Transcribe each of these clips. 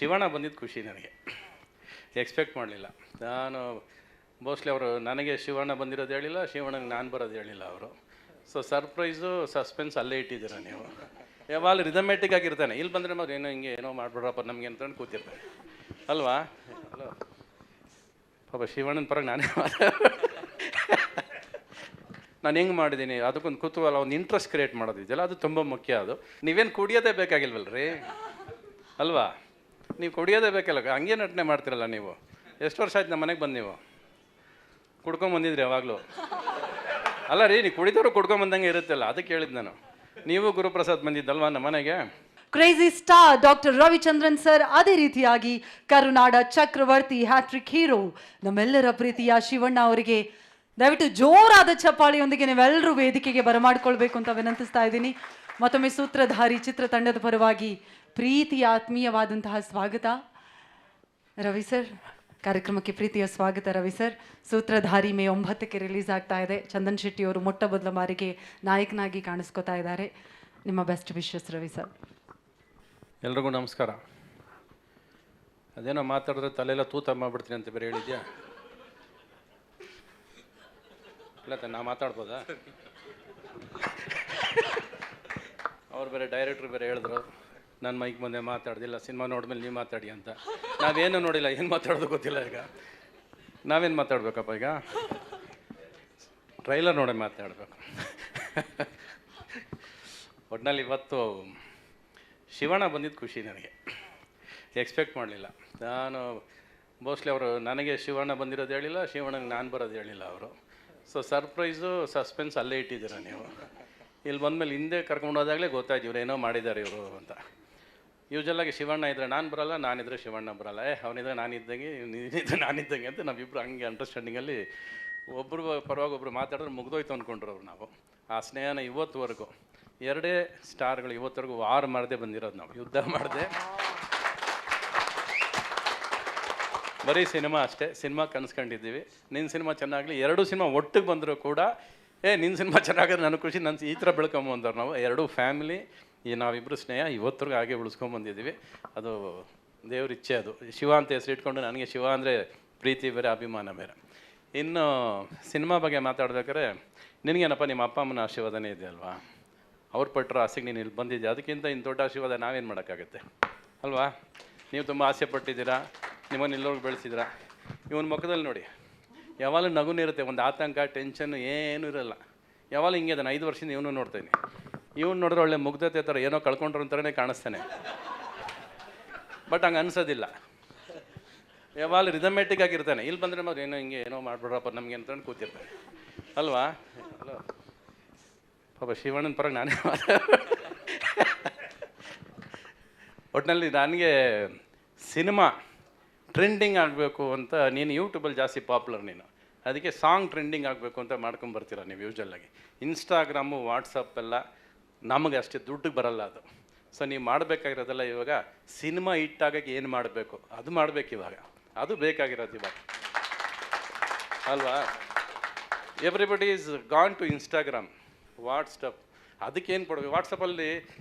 ಶಿವಣ್ಣ ಬಂದಿದ್ದು ಖುಷಿ ನನಗೆ. ಎಕ್ಸ್ಪೆಕ್ಟ್ ಮಾಡಲಿಲ್ಲ ನಾನು. ಮೋಸ್ಟ್ಲಿ ಅವರು ನನಗೆ ಶಿವಣ್ಣ ಬಂದಿರೋದು ಹೇಳಿಲ್ಲ, ಶಿವಣ್ಣಗೆ ನಾನು ಬರೋದು ಹೇಳಿಲ್ಲ ಅವರು. ಸೊ ಸರ್ಪ್ರೈಸು ಸಸ್ಪೆನ್ಸ್ ಅಲ್ಲೇ ಇಟ್ಟಿದ್ದೀರ ನೀವು. ಯಾವಾಗ ರಿದಮೆಟಿಕ್ ಆಗಿರ್ತಾನೆ, ಇಲ್ಲಿ ಬಂದರೆ ನಾವು ಏನೋ ಹಿಂಗೆ ಏನೋ ಮಾಡ್ಬಿಡ್ರಪ್ಪ ನಮಗೆ ಅಂತಂದು ಕೂತಿರ್ತಾನೆ ಅಲ್ವಾ. ಹಲೋ ಪಾಪ ಶಿವಣ್ಣನ ಪರವಾಗಿ ನಾನೇ ನಾನು ಹೆಂಗೆ ಮಾಡಿದ್ದೀನಿ ಅದಕ್ಕೊಂದು ಕುತೂಹಲ, ಒಂದು ಇಂಟ್ರೆಸ್ಟ್ ಕ್ರಿಯೇಟ್ ಮಾಡೋದಿದೆಯಲ್ಲ, ಅದು ತುಂಬ ಮುಖ್ಯ. ಅದು ನೀವೇನು ಕುಡಿಯೋದೇ ಬೇಕಾಗಿಲ್ವಲ್ರಿ ಅಲ್ವಾ, ನೀವು ಕುಡಿಯೋದೇ ಬೇಕಲ್ಲ, ಹಂಗೆ ನಟನೆ ಮಾಡ್ತಿರಲ್ಲ ನೀವು. ಎಷ್ಟು ವರ್ಷ ಆಯ್ತು ನಮ್ಮ ಮನೆಗೆ ಬಂದು ನೀವು ಕುಡ್ಕೊಂಬಂದಿದ್ರಿ ಯಾವಾಗಲೂ? ಅಲ್ಲ ರೀ, ನೀವು ಕುಡಿದವರು ಕುಡ್ಕೊಂಬಂದಂಗೆ ಇರುತ್ತಲ್ಲ, ಅದಕ್ಕೆ ಹೇಳಿದ್ದು ನಾನು. ನೀವು ಗುರುಪ್ರಸಾದ್ ಬಂದಿದ್ದಲ್ವಾ ನಮ್ಮ ಮನೆಗೆ. Crazy star doctor Ravichandran sir, ಅದೇ ರೀತಿಯಾಗಿ ಕರುನಾಡ ಚಕ್ರವರ್ತಿ ಹ್ಯಾಟ್ರಿಕ್ ಹೀರೋ ನಮ್ಮೆಲ್ಲರ ಪ್ರೀತಿಯ ಶಿವಣ್ಣ ಅವರಿಗೆ ದಯವಿಟ್ಟು ಜೋರಾದ ಚಪ್ಪಾಳಿಯೊಂದಿಗೆ ನೀವೆಲ್ಲರೂ ವೇದಿಕೆಗೆ ಬರಮಾಡ್ಕೊಳ್ಬೇಕು ಅಂತ ವಿನಂತಿಸ್ತಾ ಇದ್ದೀನಿ. ಮತ್ತೊಮ್ಮೆ ಸೂತ್ರಧಾರಿ ಚಿತ್ರತಂಡದ ಪರವಾಗಿ ಪ್ರೀತಿಯ ಆತ್ಮೀಯವಾದಂತಹ ಸ್ವಾಗತ. ರವಿ ಸರ್, ಕಾರ್ಯಕ್ರಮಕ್ಕೆ ಪ್ರೀತಿಯ ಸ್ವಾಗತ. ರವಿ ಸರ್, ಸೂತ್ರಧಾರಿ ಮೇ 9ಕ್ಕೆ ರಿಲೀಸ್ ಆಗ್ತಾ ಇದೆ. ಚಂದನ್ ಶೆಟ್ಟಿ ಅವರು ಮೊಟ್ಟ ಮೊದಲ ಬಾರಿಗೆ ನಾಯಕನಾಗಿ ಕಾಣಿಸ್ಕೋತಾ ಇದ್ದಾರೆ. ನಿಮ್ಮ ಬೆಸ್ಟ್ ವಿಶಸ್ ರವಿ ಸರ್. ಎಲ್ರಿಗೂ ನಮಸ್ಕಾರ. ಅದೇನೋ ಮಾತಾಡಿದ್ರೆ ತಲೆಲ್ಲ ತೂತ ಮಾಡ್ಬಿಡ್ತೀನಿ ಅಂತ ಬೇರೆ ಹೇಳಿದ್ಯಾ? ಇಲ್ಲ ನಾ ಮಾತಾಡ್ಬೋದಾ? ಅವ್ರು ಬೇರೆ ಡೈರೆಕ್ಟ್ರು ಬೇರೆ ಹೇಳಿದ್ರು ನಾನು ಮೈಕ್ ಮುಂದೆ ಮಾತಾಡ್ದಿಲ್ಲ, ಸಿನಿಮಾ ನೋಡಿದ್ಮೇಲೆ ನೀವು ಮಾತಾಡಿ ಅಂತ. ನಾವೇನು ನೋಡಿಲ್ಲ, ಏನು ಮಾತಾಡೋದು ಗೊತ್ತಿಲ್ಲ. ಈಗ ನಾವೇನು ಮಾತಾಡ್ಬೇಕಪ್ಪ? ಈಗ ಟ್ರೈಲರ್ ನೋಡಿ ಮಾತಾಡಬೇಕು. ಒಟ್ಟಿನಲ್ಲಿ ಇವತ್ತು ಶಿವಣ್ಣ ಬಂದಿದ್ದು ಖುಷಿ ನನಗೆ. ಎಕ್ಸ್ಪೆಕ್ಟ್ ಮಾಡಲಿಲ್ಲ ನಾನು. ಮೋಸ್ಟ್ಲಿ ಅವರು ನನಗೆ ಶಿವಣ್ಣ ಬಂದಿರೋದು ಹೇಳಿಲ್ಲ, ಶಿವಣ್ಣಗೆ ನಾನು ಬರೋದು ಹೇಳಿಲ್ಲ ಅವರು. ಸೊ ಸರ್ಪ್ರೈಸು ಸಸ್ಪೆನ್ಸ್ ಅಲ್ಲೇ ಇಟ್ಟಿದ್ದೀರ ನೀವು. ಇಲ್ಲಿ ಬಂದಮೇಲೆ ಹಿಂದೆ ಕರ್ಕೊಂಡೋದಾಗಲೇ ಗೊತ್ತಾಯ್ತು ಇವ್ರು ಏನೋ ಮಾಡಿದ್ದಾರೆ ಇವರು ಅಂತ. ಯೂಶಲಾಗಿ ಶಿವಣ್ಣ ಇದ್ದರೆ ನಾನು ಬರೋಲ್ಲ, ನಾನಿದ್ರೆ ಶಿವಣ್ಣ ಬರೋಲ್ಲ, ಅವನಿದ್ರೆ ನಾನಿದ್ದಂಗೆ ನೀನಿದ್ರೆ ನಾನಿದ್ದಂಗೆ ಅಂತ ನಾವಿಬ್ಬರು ಹಂಗೆ ಅಂಡರ್ಸ್ಟ್ಯಾಂಡಿಂಗಲ್ಲಿ ಒಬ್ಬರು ಪರವಾಗಿ ಒಬ್ಬರು ಮಾತಾಡಿದ್ರೆ ಮುಗ್ದೋಯ್ತು ಅಂದ್ಕೊಂಡ್ರು ಅವ್ರು. ನಾವು ಆ ಸ್ನೇಹನ ಇವತ್ತುವರೆಗೂ 2 ಸ್ಟಾರ್ಗಳು ಇವತ್ತವರೆಗೂ ವಾರ್ ಮಾಡದೆ ಬಂದಿರೋದು ನಾವು, ಯುದ್ಧ ಮಾಡದೆ. ಬರೀ ಸಿನಿಮಾ ಅಷ್ಟೇ, ಸಿನಿಮಾ ಕನ್ಸ್ಕೊಂಡಿದ್ದೀವಿ. ನಿನ್ನ ಸಿನಿಮಾ ಚೆನ್ನಾಗಲಿ, 2 ಸಿನಿಮಾ ಒಟ್ಟಿಗೆ ಬಂದರೂ ಕೂಡ ನಿನ್ನ ಸಿನಿಮಾ ಚೆನ್ನಾಗಿದ್ರೆ ನನಗೆ ಖುಷಿ, ನನ್ನ ಈ ಥರ ಬೆಳ್ಕೊಂಬಂದವ್ರು ನಾವು. 2 ಫ್ಯಾಮಿಲಿ, ಈ ನಾವಿಬ್ಬರು ಸ್ನೇಹ ಇವತ್ತರೆಗೂ ಹಾಗೆ ಉಳಿಸ್ಕೊಂಬಂದಿದ್ದೀವಿ. ಅದು ದೇವ್ರ ಇಚ್ಛೆ. ಅದು ಶಿವ ಅಂತ ಹೆಸರು ಇಟ್ಕೊಂಡು ನನಗೆ ಶಿವ ಅಂದರೆ ಪ್ರೀತಿ ಬೇರೆ, ಅಭಿಮಾನ ಬೇರೆ. ಇನ್ನು ಸಿನಿಮಾ ಬಗ್ಗೆ ಮಾತಾಡ್ಬೇಕಾದ್ರೆ ನಿನಗೇನಪ್ಪ ನಿಮ್ಮ ಅಪ್ಪ ಅಮ್ಮನ ಆಶೀರ್ವಾದನೇ ಇದೆ ಅಲ್ವಾ, ಅವ್ರು ಪಟ್ಟರು ಆಸೆಗೆ ನೀನು ಇಲ್ಲಿ ಬಂದಿದ್ದೆ. ಅದಕ್ಕಿಂತ ಇನ್ನು ದೊಡ್ಡ ಆಶೀರ್ವಾದ ನಾವೇನು ಮಾಡೋಕ್ಕಾಗತ್ತೆ ಅಲ್ವಾ? ನೀವು ತುಂಬ ಆಸೆ ಪಟ್ಟಿದ್ದೀರಾ, ನಿಮ್ಮನ್ನು ಎಲ್ಲರಿಗೂ ಬೆಳೆಸಿದ್ದೀರಾ. ಇವನ ಮುಖದಲ್ಲಿ ನೋಡಿ ಯಾವಾಗಲೂ ನಗುನಿರುತ್ತೆ, ಒಂದು ಆತಂಕ ಟೆನ್ಷನ್ನು ಏನೂ ಇರೋಲ್ಲ. ಯಾವಾಗಲೂ ಹಿಂಗೆ ಅದನ್ನು 5 ವರ್ಷದಿಂದ ಇವನು ನೋಡ್ತೀನಿ. ಇವನು ನೋಡಿದ್ರೆ ಒಳ್ಳೆ ಮುಗ್ಧತೆ ಥರ ಏನೋ ಕಳ್ಕೊಂಡ್ರು ಅಂತಾನೆ ಕಾಣಿಸ್ತಾನೆ, ಬಟ್ ಹಂಗೆ ಅನ್ಸೋದಿಲ್ಲ. ಯಾವಾಗಲೂ ರಿದಮೆಟಿಕ್ ಆಗಿರ್ತಾನೆ, ಇಲ್ಲಿ ಬಂದರೆ ನಾವು ಏನೋ ಹಿಂಗೆ ಏನೋ ಮಾಡ್ಬಿಡ್ರಪ್ಪ ನಮಗೆ ಅಂತಂದು ಕೂತಿರ್ತಾನೆ ಅಲ್ವಾ. ಹಲೋ ಪಾಪ ಶಿವಣ್ಣನ ಪರವಾಗಿ ನಾನೇ ಒಟ್ಟಿನಲ್ಲಿ ನನಗೆ ಸಿನಿಮಾ ಟ್ರೆಂಡಿಂಗ್ ಆಗಬೇಕು ಅಂತ, ನೀನು ಯೂಟ್ಯೂಬಲ್ಲಿ ಜಾಸ್ತಿ ಪಾಪ್ಯುಲರ್ ನೀನು, ಅದಕ್ಕೆ ಸಾಂಗ್ ಟ್ರೆಂಡಿಂಗ್ ಆಗಬೇಕು ಅಂತ ಮಾಡ್ಕೊಂಬರ್ತೀರ ನೀವು ಯೂಶಲಾಗಿ. ಇನ್ಸ್ಟಾಗ್ರಾಮು ವಾಟ್ಸಪ್ಪೆಲ್ಲ ನಮಗೆ ಅಷ್ಟೇ ದುಡ್ಡಿಗೆ ಬರಲ್ಲ ಅದು. ಸೊ ನೀವು ಮಾಡಬೇಕಾಗಿರೋದೆಲ್ಲ ಇವಾಗ ಸಿನಿಮಾ ಹಿಟ್ಟಾಗಕ್ಕೆ ಏನು ಮಾಡಬೇಕು ಅದು ಮಾಡಬೇಕು ಇವಾಗ, ಅದು ಬೇಕಾಗಿರೋದು ಇವಾಗ ಅಲ್ವಾ. Everybody is gone to Instagram, WhatsApp. ಅದಕ್ಕೇನು ಕೊಡಬೇಕು? ವಾಟ್ಸಪ್ಪಲ್ಲಿ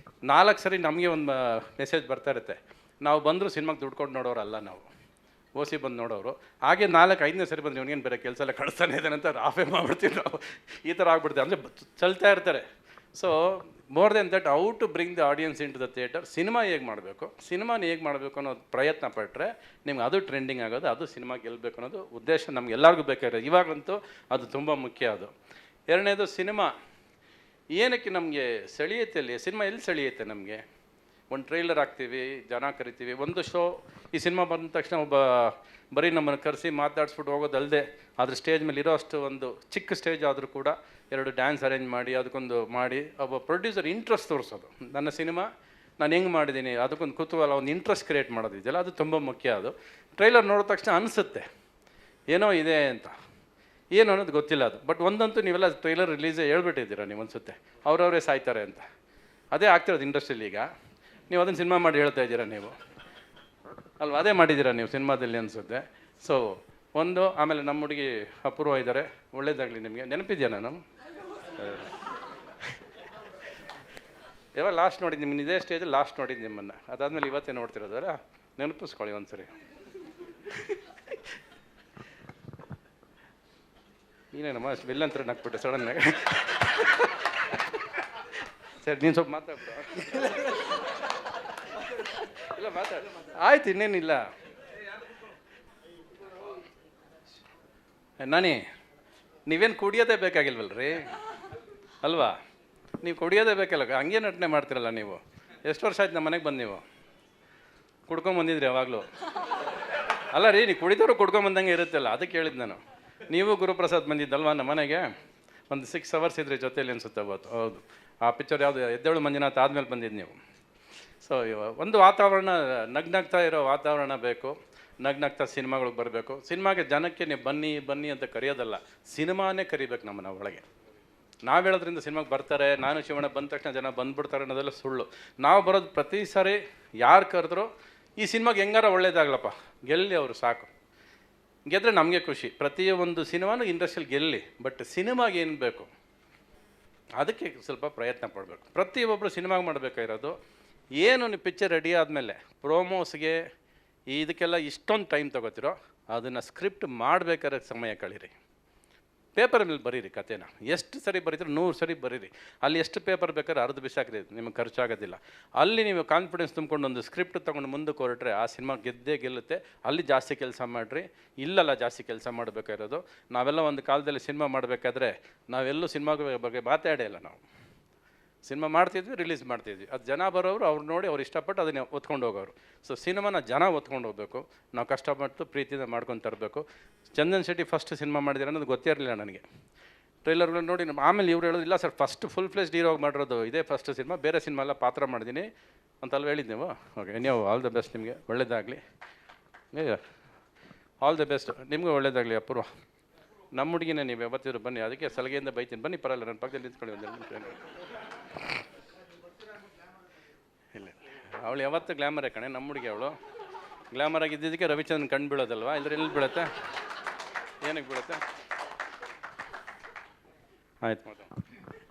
4 ಸರಿ ನಮಗೆ ಒಂದು ಮೆಸೇಜ್ ಬರ್ತಾ ಇರುತ್ತೆ. ನಾವು ಬಂದರೂ ಸಿನಿಮಾಗೆ ದುಡ್ಡು ಕೊಟ್ಟು ನೋಡೋರಲ್ಲ, ನಾವು ಓಸಿ ಬಂದು ನೋಡೋರು. ಹಾಗೆ 4-5ನೇ ಸರಿ ಬಂದು ಇವನಿಗೇನು ಬೇರೆ ಕೆಲಸ ಎಲ್ಲ ಕಳಿಸ್ತಾನೆ ಇದ್ದಾನೆ ಅಂತ ಆಫೇ ಮಾಡ್ಬಿಡ್ತೀವಿ ನಾವು. ಈ ಥರ ಆಗ್ಬಿಡ್ತೀವಿ, ಅಂದರೆ ಚಲ್ತಾ ಇರ್ತಾರೆ. So more than that, how to bring the audience into the theatre. Cinema ಹೇಗೆ ಮಾಡಬೇಕು, ಸಿನಿಮಾನ ಹೇಗೆ ಮಾಡಬೇಕು ಅನ್ನೋದು ಪ್ರಯತ್ನ ಪಟ್ಟರೆ ನಿಮ್ಗೆ ಅದು ಟ್ರೆಂಡಿಂಗ್ ಆಗೋದು, ಅದು ಸಿನಿಮಾ ಗೆಲ್ಲಬೇಕು ಅನ್ನೋದು ಉದ್ದೇಶ ನಮ್ಗೆ ಎಲ್ಲರಿಗೂ ಬೇಕಾಗಿರೋದು. ಇವಾಗಂತೂ ಅದು ತುಂಬ ಮುಖ್ಯ. ಅದು 2ನೇದು, ಸಿನಿಮಾ ಏನಕ್ಕೆ ನಮಗೆ ಸೆಳೆಯುತ್ತೆ? ಅಲ್ಲಿ ಸಿನಿಮಾ ಎಲ್ಲಿ ಸೆಳೆಯುತ್ತೆ ನಮಗೆ? ಒಂದು ಟ್ರೈಲರ್ ಹಾಕ್ತೀವಿ, ಜನ ಕರಿತೀವಿ, ಒಂದು ಶೋ. ಈ ಸಿನಿಮಾ ಬಂದ ತಕ್ಷಣ ಒಬ್ಬ ಬರೀ ನಮ್ಮನ್ನು ಕರೆಸಿ ಮಾತಾಡಿಸ್ಬಿಟ್ಟು ಹೋಗೋದಲ್ಲದೆ, ಅದ್ರ ಸ್ಟೇಜ್ ಮೇಲೆ ಇರೋ ಅಷ್ಟು ಒಂದು ಚಿಕ್ಕ ಸ್ಟೇಜ್ ಆದರೂ ಕೂಡ 2 ಡ್ಯಾನ್ಸ್ ಅರೇಂಜ್ ಮಾಡಿ ಅದಕ್ಕೊಂದು ಮಾಡಿ ಒಬ್ಬ ಪ್ರೊಡ್ಯೂಸರ್ ಇಂಟ್ರೆಸ್ಟ್ ತೋರಿಸೋದು. ನನ್ನ ಸಿನಿಮಾ ನಾನು ಹೆಂಗೆ ಮಾಡಿದ್ದೀನಿ ಅದಕ್ಕೊಂದು ಕುತೂಹಲ, ಒಂದು ಇಂಟ್ರೆಸ್ಟ್ ಕ್ರಿಯೇಟ್ ಮಾಡೋದಿದೆಯಲ್ಲ, ಅದು ತುಂಬ ಮುಖ್ಯ. ಅದು ಟ್ರೈಲರ್ ನೋಡಿದ ತಕ್ಷಣ ಅನಿಸುತ್ತೆ ಏನೋ ಇದೆ ಅಂತ, ಏನು ಅನ್ನೋದು ಗೊತ್ತಿಲ್ಲ ಅದು. ಬಟ್ ಒಂದಂತೂ ನೀವೆಲ್ಲ ಟ್ರೈಲರ್ ರಿಲೀಸೇ ಹೇಳ್ಬಿಟ್ಟಿದ್ದೀರಾ ನೀವು ಅನಿಸುತ್ತೆ, ಅವರವರೇ ಸಾಯ್ತಾರೆ ಅಂತ. ಅದೇ ಆಗ್ತಿರೋದು ಇಂಡಸ್ಟ್ರಿಯಲ್ಲಿ ಈಗ. ನೀವು ಅದನ್ನು ಸಿನಿಮಾ ಮಾಡಿ ಹೇಳ್ತಾ ಇದ್ದೀರಾ ನೀವು ಅಲ್ವಾ, ಅದೇ ಮಾಡಿದ್ದೀರಾ ನೀವು ಸಿನಿಮಾದಲ್ಲಿ ಅನಿಸುತ್ತೆ. ಸೊ ಒಂದು, ಆಮೇಲೆ ನಮ್ಮ ಹುಡುಗಿ ಅಪೂರ್ವ ಇದ್ದಾರೆ, ಒಳ್ಳೇದಾಗಲಿ ನಿಮಗೆ. ನೆನಪಿದೆಯಾ ನಾನು ಯಾವಾಗ ಲಾಸ್ಟ್ ನೋಡಿದ್ದು ನಿಮ್ಮನ್ನು? ಇದೇ ಸ್ಟೇಜಲ್ಲಿ ಲಾಸ್ಟ್ ನೋಡಿದ್ದು ನಿಮ್ಮನ್ನು. ಅದಾದಮೇಲೆ ಇವತ್ತೇ ನೋಡ್ತಿರೋದಲ್ಲ. ನೆನಪಿಸ್ಕೊಳ್ಳಿ ಒಂದ್ಸರಿ. ನೀನೇನಮ್ಮ ವಿಲ್ಲಂತ್ರ ನಕ್ಬಿಟ್ಟೆ ಸಡನ್ನಾಗಿ. ಸರಿ ನೀನು ಸ್ವಲ್ಪ ಮಾತಾಡ್ಬಿಡು. ಇಲ್ಲ ಮಾತಾಡ, ಆಯ್ತು ಇನ್ನೇನಿಲ್ಲ. ನಾನಿ ನೀವೇನು ಕುಡಿಯೋದೇ ಬೇಕಾಗಿಲ್ವಲ್ರಿ ಅಲ್ವಾ? ನೀವು ಕುಡಿಯೋದೇ ಬೇಕಲ್ಲ, ಹಂಗೆ ನಟನೆ ಮಾಡ್ತಿರಲ್ಲ ನೀವು. ಎಷ್ಟು ವರ್ಷ ಆಯ್ತು ನಮ್ಮ ಮನೆಗೆ ಬಂದು ನೀವು ಕುಡ್ಕೊಂಬಂದಿದ್ರಿ ಯಾವಾಗಲೂ? ಅಲ್ಲ ರೀ, ನೀವು ಕುಡಿದವರು ಕುಡ್ಕೊಂಬಂದಂಗೆ ಇರುತ್ತಲ್ಲ, ಅದಕ್ಕೆ ಹೇಳಿದ್ದು ನಾನು. ನೀವು ಗುರುಪ್ರಸಾದ್ ಬಂದಿದ್ದಲ್ವಾ ನಮ್ಮ ಮನೆಗೆ, ಒಂದು 6 hours ಇದ್ರಿ ಜೊತೆಯಲ್ಲಿ ಅನ್ಸುತ್ತೆ ಅವತ್ತು. ಹೌದು, ಆ ಪಿಕ್ಚರ್ ಯಾವುದು ಎದ್ದೇಳು ಮಂಜುನಾಥ್ ಆದಮೇಲೆ ಬಂದಿದ್ದು ನೀವು. ಸೊ ಒಂದು ವಾತಾವರಣ, ನಗ್ನಗ್ತಾ ಇರೋ ವಾತಾವರಣ ಬೇಕು. ನಗ್ನಗ್ತಾ ಸಿನಿಮಾಗಳಿಗೆ ಬರಬೇಕು. ಸಿನಿಮಾಗೆ ಜನಕ್ಕೆ ನೀವು ಬನ್ನಿ ಬನ್ನಿ ಅಂತ ಕರೆಯೋದಲ್ಲ, ಸಿನಿಮಾನೇ ಕರಿಬೇಕು ನಮ್ಮನ್ನ ಒಳಗೆ. ನಾವು ಹೇಳೋದ್ರಿಂದ ಸಿನಿಮಾಗೆ ಬರ್ತಾರೆ, ನಾನು ಶಿವಣ್ಣ ಬಂದ ತಕ್ಷಣ ಜನ ಬಂದ್ಬಿಡ್ತಾರೆ ಅನ್ನೋದೆಲ್ಲ ಸುಳ್ಳು. ನಾವು ಬರೋದು ಪ್ರತಿ ಸಾರಿ ಯಾರು ಕರೆದ್ರು ಈ ಸಿನಿಮಾಗೆ ಹೆಂಗಾರ ಒಳ್ಳೇದಾಗಲಪ್ಪ, ಗೆಲ್ಲಿ ಅವರು ಸಾಕು. ಗೆದ್ದರೆ ನಮಗೆ ಖುಷಿ. ಪ್ರತಿಯೊಂದು ಸಿನಿಮಾನು ಇಂಡಸ್ಟ್ರಿಯಲ್ಲಿ ಗೆಲ್ಲಿ, ಬಟ್ ಸಿನಿಮಾಗೆ ಏನು ಬೇಕು ಅದಕ್ಕೆ ಸ್ವಲ್ಪ ಪ್ರಯತ್ನ ಪಡಬೇಕು. ಪ್ರತಿಯೊಬ್ಬರು ಸಿನಿಮಾಗೆ ಮಾಡಬೇಕಾಗಿರೋದು ಏನು, ನೀವು ಪಿಕ್ಚರ್ ರೆಡಿ ಆದಮೇಲೆ ಪ್ರೋಮೋಸ್ಗೆ ಇದಕ್ಕೆಲ್ಲ ಇಷ್ಟೊಂದು ಟೈಮ್ ತೊಗೋತಿರೋ ಅದನ್ನು ಸ್ಕ್ರಿಪ್ಟ್ ಮಾಡಬೇಕಾದ್ರೆ ಸಮಯ ಕಳೀರಿ. ಪೇಪರ್ ಮೇಲೆ ಬರೀರಿ ಕಥೆನ. ಎಷ್ಟು ಸರಿ ಬರೀತೀರಿ 100 ಸರಿ ಬರೀರಿ. ಅಲ್ಲಿ ಎಷ್ಟು ಪೇಪರ್ ಬೇಕಾದ್ರೆ ಅರ್ಧ ಬಿಸಾಕ್ರಿ, ನಿಮಗೆ ಖರ್ಚಾಗೋದಿಲ್ಲ. ಅಲ್ಲಿ ನೀವು ಕಾನ್ಫಿಡೆನ್ಸ್ ತುಂಬ್ಕೊಂಡು ಒಂದು ಸ್ಕ್ರಿಪ್ಟ್ ತೊಗೊಂಡು ಮುಂದಕ್ಕೆ ಹೊರಟ್ರೆ ಆ ಸಿನಿಮಾ ಗೆದ್ದೇ ಗೆಲ್ಲುತ್ತೆ. ಅಲ್ಲಿ ಜಾಸ್ತಿ ಕೆಲಸ ಮಾಡಿರಿ. ಇಲ್ಲಲ್ಲ ಜಾಸ್ತಿ ಕೆಲಸ ಮಾಡಬೇಕಾಗಿರೋದು. ನಾವೆಲ್ಲ ಒಂದು ಕಾಲದಲ್ಲಿ ಸಿನಿಮಾ ಮಾಡಬೇಕಾದ್ರೆ ನಾವೆಲ್ಲೂ ಸಿನಿಮಾ ಬಗ್ಗೆ ಮಾತಾಡೇ ಇಲ್ಲ. ನಾವು ಸಿನಿಮಾ ಮಾಡ್ತಿದ್ವಿ, ರಿಲೀಸ್ ಮಾಡ್ತಿದ್ವಿ. ಅದು ಜನ ಬರೋರು ಅವ್ರು ನೋಡಿ ಅವ್ರು ಇಷ್ಟಪಟ್ಟು ಅದನ್ನ ಒತ್ಕೊಂಡು ಹೋಗೋರು. ಸೊ ಸಿನಿಮಾನ ಜನ ಒತ್ಕೊಂಡು ಹೋಗ್ಬೇಕು. ನಾವು ಕಷ್ಟಪಟ್ಟು ಪ್ರೀತಿಯಿಂದ ಮಾಡ್ಕೊಂಡು ತರಬೇಕು. ಚಂದನ್ ಶೆಟ್ಟಿ ಫಸ್ಟ್ ಸಿನಿಮಾ ಮಾಡಿದಿರ ಅನ್ನೋದು ಗೊತ್ತೇ ಇರಲಿಲ್ಲ ನನಗೆ. ಟ್ರೈಲರ್ಗಳು ನೋಡಿ ಆಮೇಲೆ ಇವ್ರು ಹೇಳೋದು, ಇಲ್ಲ ಸರ್ ಫಸ್ಟ್ ಫುಲ್ ಫ್ಲೆಜ್ಡ್ ಹೀರೋಗಿ ಮಾಡಿರೋದು ಇದೇ ಫಸ್ಟ್ ಸಿನಿಮಾ, ಬೇರೆ ಸಿನಿಮಾ ಎಲ್ಲ ಪಾತ್ರ ಮಾಡಿದ್ದೀನಿ ಅಂತಲ್ವ ಹೇಳಿದ್ದು ನೀವು. ಓಕೆ, ನೀವು ಆಲ್ ದ ಬೆಸ್ಟ್, ನಿಮಗೆ ಒಳ್ಳೇದಾಗಲಿ. ಆಲ್ ದ ಬೆಸ್ಟ್, ನಿಮಗೂ ಒಳ್ಳೇದಾಗಲಿ. ಅಪೂರ್ವ ನಮ್ಮ ಹುಡುಗಿನೇ, ನೀವು ಯಾವತ್ತಿದ್ರು ಬನ್ನಿ. ಅದಕ್ಕೆ ಸಲಹೆಯಿಂದ ಬೈತೀನಿ, ಬನ್ನಿ ಪರವಾಗಿಲ್ಲ, ನನ್ನ ಪಕ್ಕದಲ್ಲಿ ನಿಂತ್ಕೊಳ್ಳಿ ಒಂದು ಇಲ್ಲ. ಅವಳು ಯಾವತ್ತು ಗ್ಲಾಮರೇ ಕಣೆ, ನಮ್ಮ ಹುಡುಗಿ. ಅವಳು ಗ್ಲಾಮರ್ ಆಗಿದ್ದಕ್ಕೆ ರವಿಚಂದ್ರನ್ ಕಣ್ಣು ಬೀಳೋದಲ್ವಾ, ಇಲ್ಲದ್ರೆ ಎಲ್ಲಿ ಬೀಳುತ್ತೆ, ಏನಕ್ಕೆ ಬೀಳುತ್ತೆ? ಆಯ್ತು ಮಾತು.